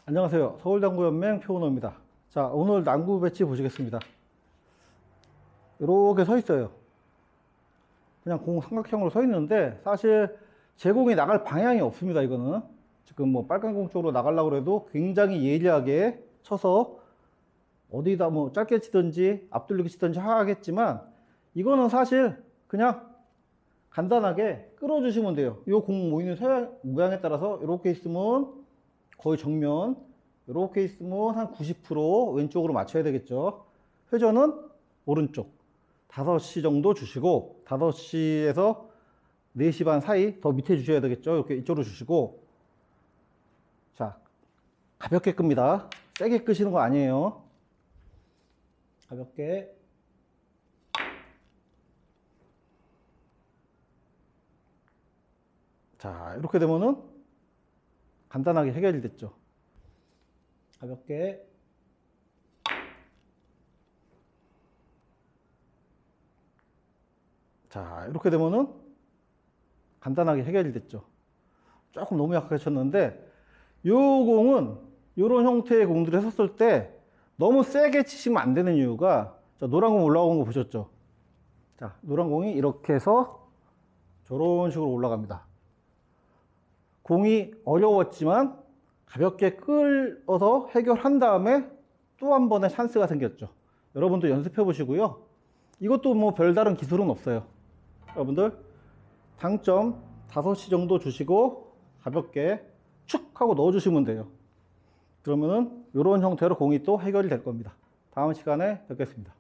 안녕하세요. 서울당구연맹 표은호입니다. 자, 오늘 당구 배치 보시겠습니다. 이렇게 서 있어요. 그냥 공 삼각형으로 서 있는데 사실 제 공이 나갈 방향이 없습니다. 이거는 지금 뭐 빨간 공 쪽으로 나가려고 해도 굉장히 예리하게 쳐서 어디다 뭐 짧게 치든지 앞돌리기 치든지 하겠지만, 이거는 사실 그냥 간단하게 끌어주시면 돼요. 이 공 모이는 모양에 따라서 이렇게 있으면 거의 정면, 이렇게 있으면 한 90% 왼쪽으로 맞춰야 되겠죠. 회전은 오른쪽 5시 정도 주시고, 5시에서 4시 반 사이 더 밑에 주셔야 되겠죠. 이렇게 이쪽으로 주시고, 자, 가볍게 끕니다. 세게 끄시는 거 아니에요. 가볍게. 자, 이렇게 되면은 간단하게 해결이 됐죠. 가볍게. 자, 이렇게 되면은 간단하게 해결이 됐죠. 조금 너무 약하게 쳤는데, 요 공은 요런 형태의 공들을 섰을 때 너무 세게 치시면 안 되는 이유가, 자, 노란 공 올라오는 거 보셨죠? 자, 노란 공이 이렇게 해서 저런 식으로 올라갑니다. 공이 어려웠지만 가볍게 끌어서 해결한 다음에 또 한 번의 찬스가 생겼죠. 여러분도 연습해 보시고요. 이것도 뭐 별다른 기술은 없어요. 여러분들 당점 5시 정도 주시고 가볍게 축 하고 넣어 주시면 돼요. 그러면은 이런 형태로 공이 또 해결이 될 겁니다. 다음 시간에 뵙겠습니다.